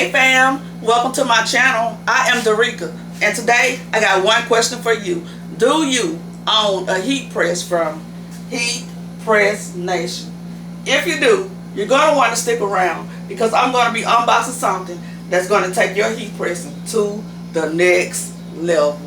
Hey fam, welcome to my channel. I am Darika, and today I got one question for you. Do you own a heat press from Heat Press Nation? If you do, you're going to want to stick around because I'm going to be unboxing something that's going to take your heat pressing to the next level.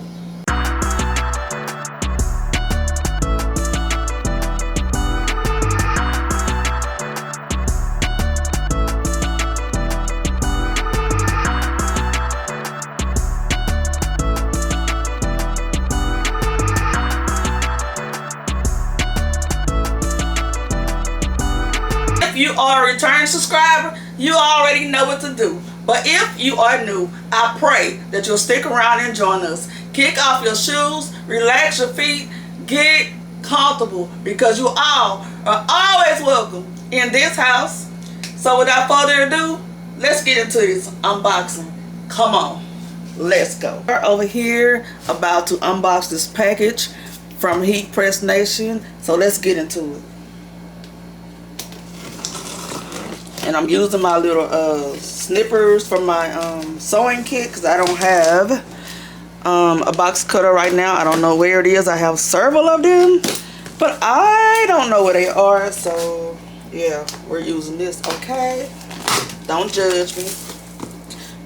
If you are a return subscriber, you already know what to do. But if you are new, I pray that you'll stick around and join us. Kick off your shoes, relax your feet, get comfortable because you all are always welcome in this house. So without further ado, let's get into this unboxing. Come on, let's go. We're over here about to unbox this package from Heat Press Nation. So let's get into it. And I'm using my little snippers from my sewing kit because I don't have a box cutter right now. I don't know where it is. I have several of them, but I don't know where they are. So yeah, we're using this. Okay, don't judge me.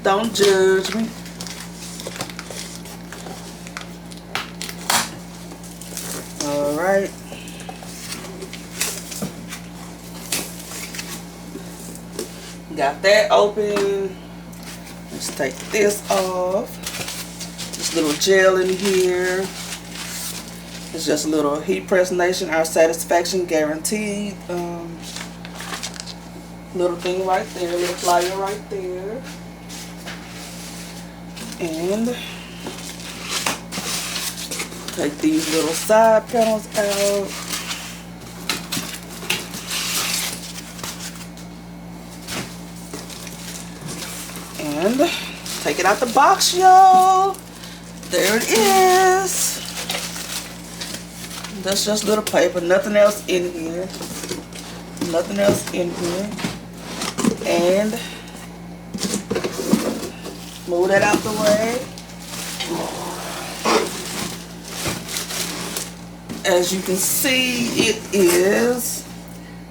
Don't judge me. All right. Got that open. Let's take this off. This little gel in here. It's just a little Heat Press Nation, our satisfaction guaranteed. Little thing right there, little flyer right there. And take these little side panels out. And take it out the box, y'all. There it is. That's just little paper, nothing else in here. Nothing else in here. And move that out the way. As you can see, it is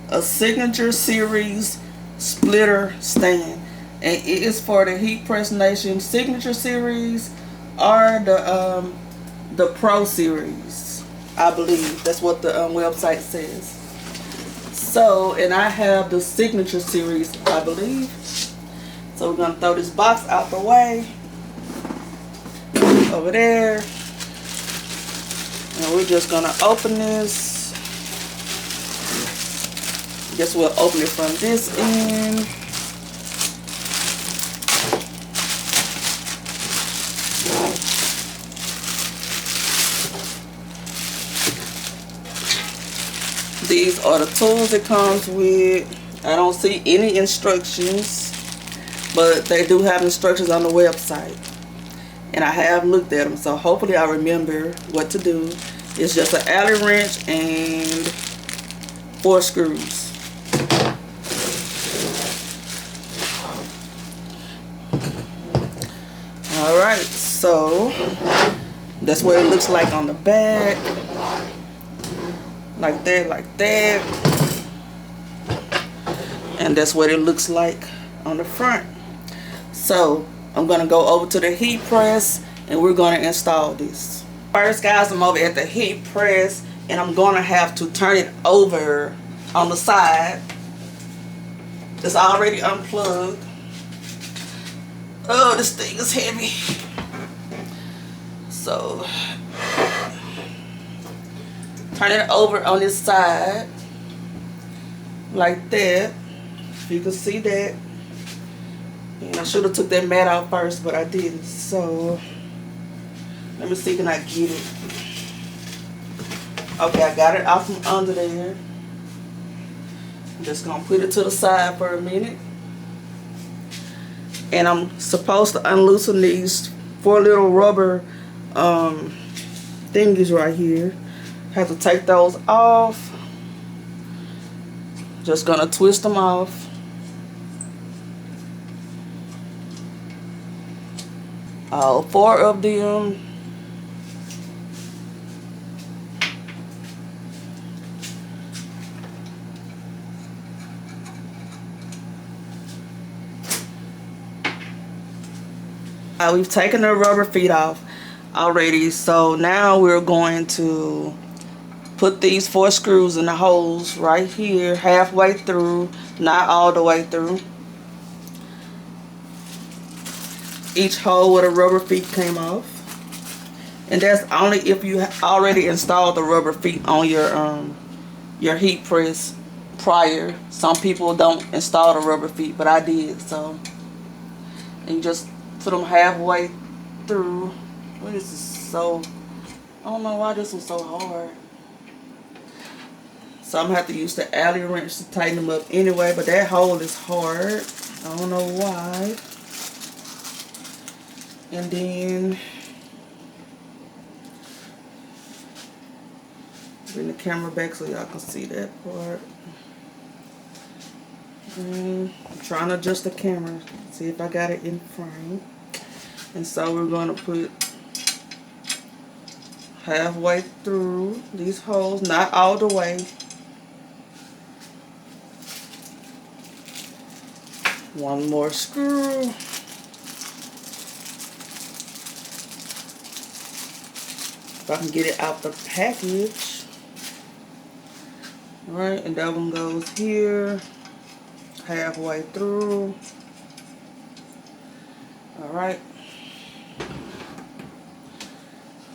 a Signature Series splitter stand. And it is for the Heat Press Nation Signature Series or the Pro Series. I believe that's what the website says. So, and I have the Signature Series, I believe. So we're gonna throw this box out the way over there, and we're just gonna open this. Guess we'll open it from this end. These are the tools it comes with. I don't see any instructions, but they do have instructions on the website. And I have looked at them, so hopefully I remember what to do. It's just an Allen wrench and 4 screws. Alright, so that's what it looks like on the back. Like that, like that. And that's what it looks like on the front. So I'm gonna go over to the heat press and we're gonna install this. First, guys, I'm over at the heat press and I'm gonna have to turn it over on the side. It's already unplugged. Oh, this thing is heavy. So turn it over on this side like that. You can see that. And I should have took that mat out first, but I didn't. So let me see, can I get it? Okay, I got it out from under there. I'm just gonna put it to the side for a minute. And I'm supposed to unloosen these 4 little rubber thingies right here. Have to take those off. Just gonna twist them off. all 4 of them. We've taken the rubber feet off already, so now we're going to put these 4 screws in the holes right here, halfway through, not all the way through. Each hole where the rubber feet came off, and that's only if you already installed the rubber feet on your heat press prior. Some people don't install the rubber feet, but I did. So, and you just put them halfway through. What is this? So I don't know why this one's so hard. So I'm gonna have to use the alley wrench to tighten them up anyway, but that hole is hard. I don't know why. And then bring the camera back so y'all can see that part. I'm trying to adjust the camera, see if I got it in frame. And so we're going to put halfway through these holes, not all the way. One more screw. If I can get it out the package. Alright, and that one goes here, halfway through. Alright.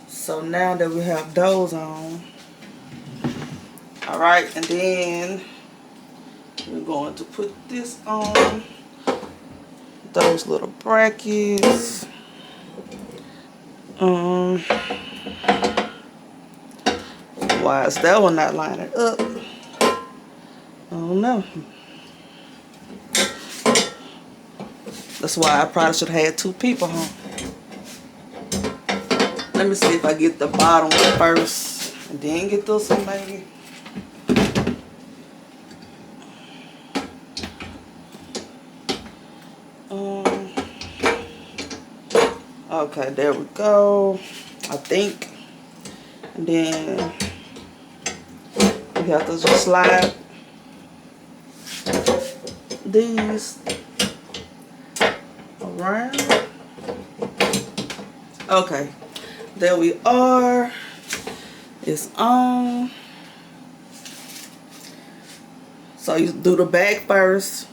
So now that we have those on, alright, and then we're going to put this on, those little brackets. Why is that one not lining up? I don't know. That's why I probably should have had 2 people home. Let me see if I get the bottom one first and then get this one maybe. Okay, there we go, I think. And then we have to just slide these around. Okay, there we are. It's on. So you do the back first,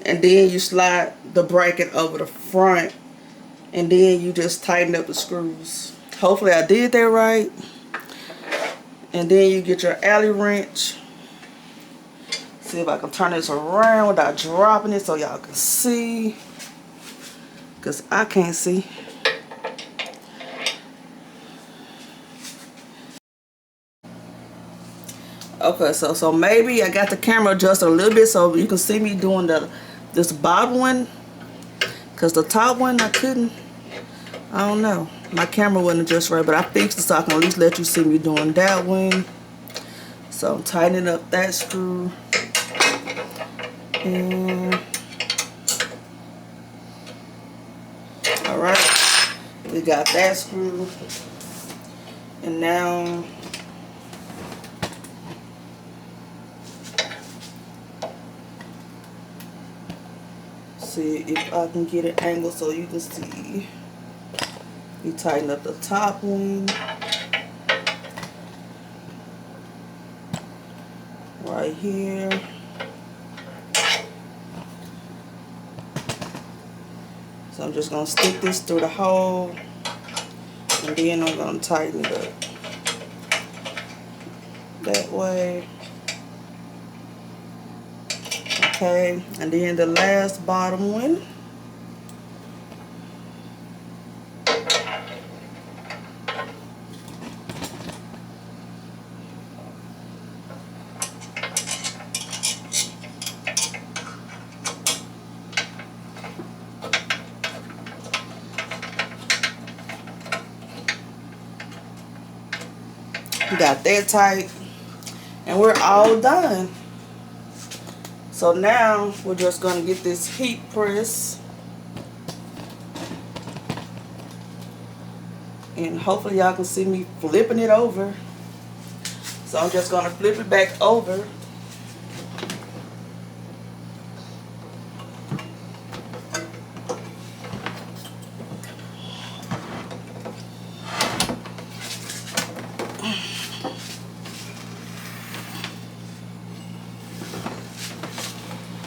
and then you slide the bracket over the front, and then you just tighten up the screws. Hopefully I did that right. And then you get your alley wrench. See if I can turn this around without dropping it so y'all can see, because I can't see. Okay, so maybe I got the camera adjusted a little bit so you can see me doing this bottom one, because the top one I couldn't. I don't know, my camera wasn't just right, but I fixed it so I can at least let you see me doing that one. So I'm tightening up that screw, and all right, we got that screw, and now see if I can get an angle so you can see. You tighten up the top one right here. So I'm just going to stick this through the hole, and then I'm going to tighten it up that way. Okay, and then the last bottom one. Got that tight, and we're all done. So now we're just going to get this heat press And hopefully y'all can see me flipping it over. So I'm just going to flip it back over.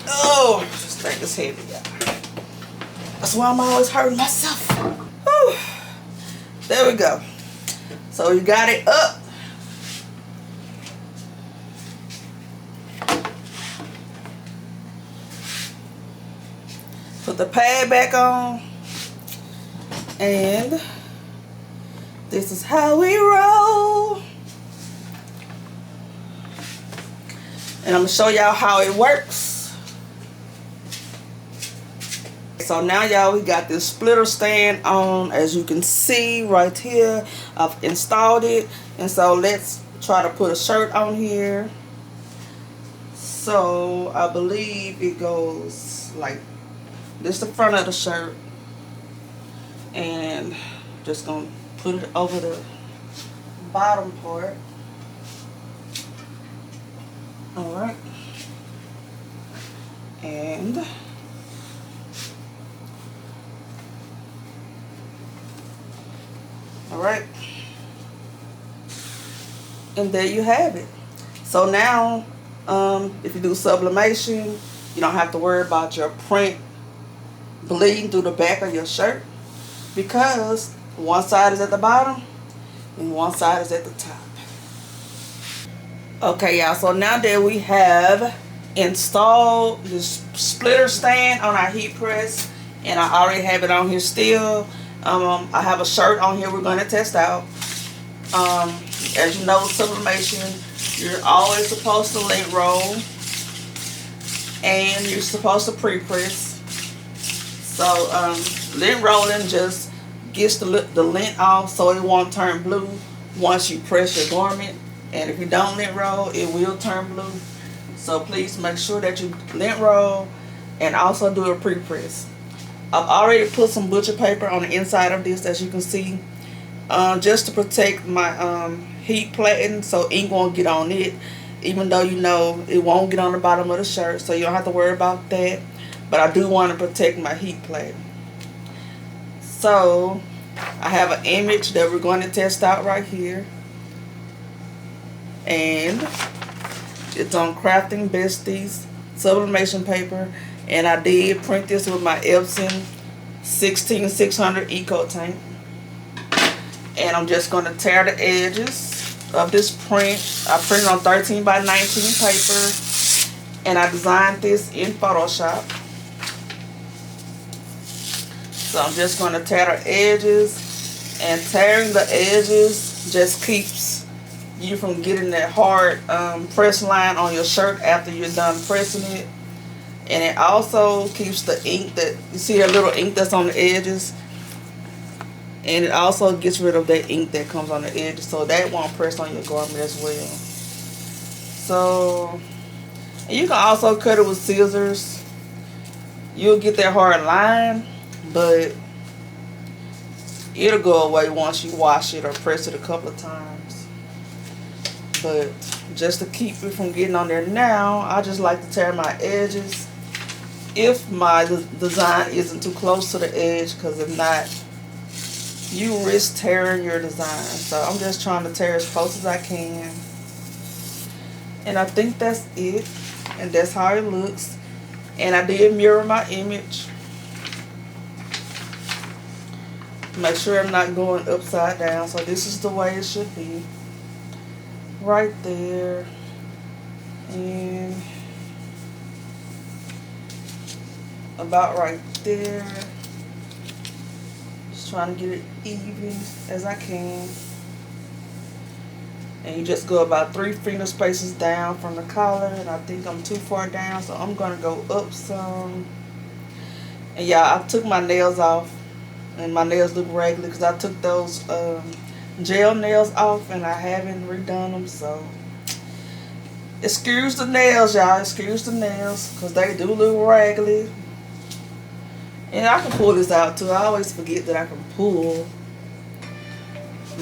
Oh, this thing is heavy, y'all. That's why I'm always hurting myself. Whew. There we go. So you got it up. Put the pad back on. And this is how we roll. And I'm going to show y'all how it works. So now y'all, we got this splitter stand on, as you can see right here. I've installed it, and so let's try to put a shirt on here. So I believe it goes like this, the front of the shirt, and just gonna put it over the bottom part. All right, and alright, and there you have it. So now if you do sublimation, you don't have to worry about your print bleeding through the back of your shirt, because one side is at the bottom and one side is at the top. Okay, y'all, so now that we have installed this splitter stand on our heat press, and I already have it on here still, I have a shirt on here we're going to test out. As you know, with sublimation, you're always supposed to lint roll, and you're supposed to pre-press. So lint rolling just gets the lint off so it won't turn blue once you press your garment. And if you don't lint roll, it will turn blue. So please make sure that you lint roll and also do a pre-press. I've already put some butcher paper on the inside of this, as you can see, just to protect my heat plating so ink won't get on it, even though you know it won't get on the bottom of the shirt, so you don't have to worry about that. But I do want to protect my heat plate. So I have an image that we're going to test out right here, and it's on Crafting Besties sublimation paper. And I did print this with my Epson 16600 Eco Tank. And I'm just going to tear the edges of this print. I printed on 13 by 19 paper, and I designed this in Photoshop. So I'm just going to tear the edges, and tearing the edges just keeps you from getting that hard press line on your shirt after you're done pressing it. And it also keeps the ink that you see, a little ink that's on the edges, and it also gets rid of that ink that comes on the edges, so that won't press on your garment as well. So, and you can also cut it with scissors. You'll get that hard line, but it'll go away once you wash it or press it a couple of times. But just to keep it from getting on there now, I just like to tear my edges if my design isn't too close to the edge, because if not, you risk tearing your design. So I'm just trying to tear as close as I can, and I think that's it, and that's how it looks. And I did mirror my image, make sure I'm not going upside down. So this is the way it should be, right there, and about right there. Just trying to get it even as I can. And you just go about 3 finger spaces down from the collar, and I think I'm too far down, so I'm gonna go up some. And yeah, I took my nails off, and my nails look raggedy because I took those gel nails off and I haven't redone them. So excuse the nails, y'all, excuse the nails, because they do look raggedy. And I can pull this out too. I always forget that I can pull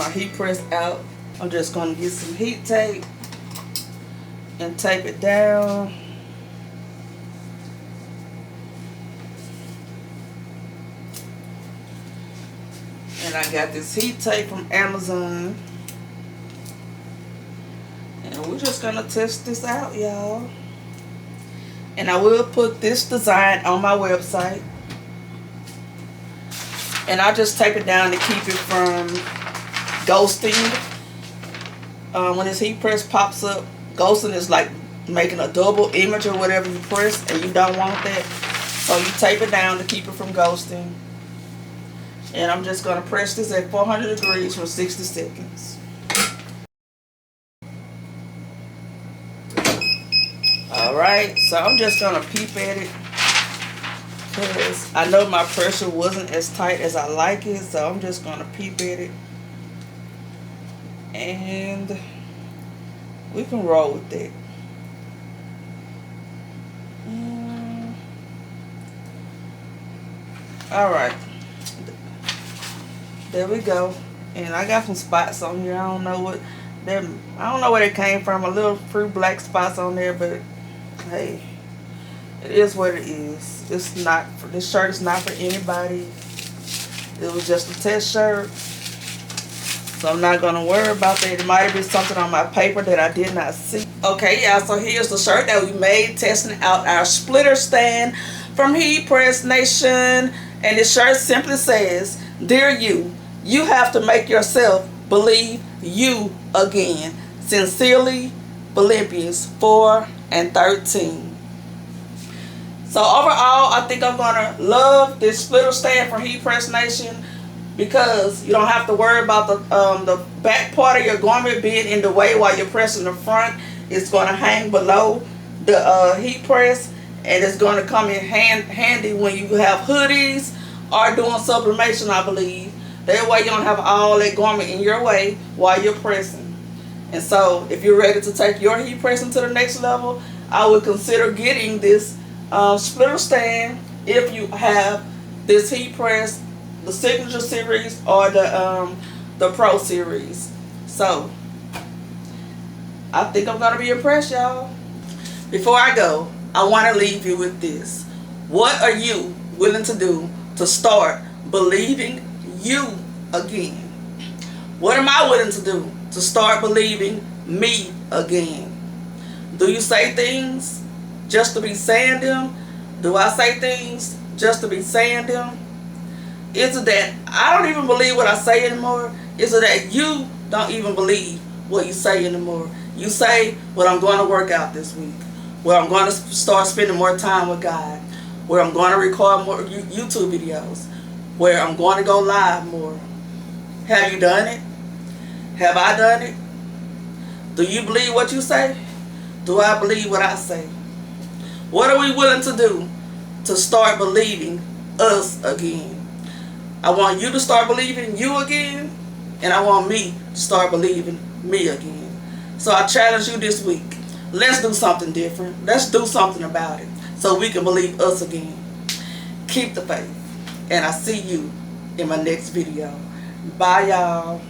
my heat press out. I'm just going to get some heat tape and tape it down. And I got this heat tape from Amazon. And we're just going to test this out, y'all. And I will put this design on my website. And I just tape it down to keep it from ghosting. When this heat press pops up, ghosting is like making a double image or whatever you press, and you don't want that. So you tape it down to keep it from ghosting. And I'm just going to press this at 400 degrees for 60 seconds. Alright, so I'm just going to peep at it, because I know my pressure wasn't as tight as I like it, so I'm just going to peep at it. And we can roll with that. Alright. There we go. And I got some spots on here. I don't know what where they came from. A little few black spots on there, but hey, it is what it is. This shirt is not for anybody. It was just a test shirt. So I'm not going to worry about that. It might have been something on my paper that I did not see. Okay, y'all, so here's the shirt that we made testing out our splitter stand from Heat Press Nation. And this shirt simply says, "Dear you, you have to make yourself believe you again. Sincerely, Philippians 4 and 13. So overall, I think I'm going to love this splitter stand from Heat Press Nation, because you don't have to worry about the back part of your garment being in the way while you're pressing the front. It's going to hang below the heat press, and it's going to come in handy when you have hoodies or doing sublimation, I believe. That way you don't have all that garment in your way while you're pressing. And so if you're ready to take your heat pressing to the next level, I would consider getting this splitter stand if you have this heat press, the Signature Series or the Pro Series. So I think I'm going to be impressed, y'all. Before I go, I want to leave you with this. What are you willing to do to start believing you again? What am I willing to do to start believing me again? Do you say things just to be saying them? Do I say things just to be saying them? Is it that I don't even believe what I say anymore? Is it that you don't even believe what you say anymore? You say, "Well, I'm going to work out this week. Well, I'm going to start spending more time with God. Where I'm going to record more YouTube videos. Where I'm going to go live more." Have you done it? Have I done it? Do you believe what you say? Do I believe what I say? What are we willing to do to start believing us again? I want you to start believing you again, and I want me to start believing me again. So I challenge you this week. Let's do something different. Let's do something about it so we can believe us again. Keep the faith. And I see you in my next video. Bye, y'all.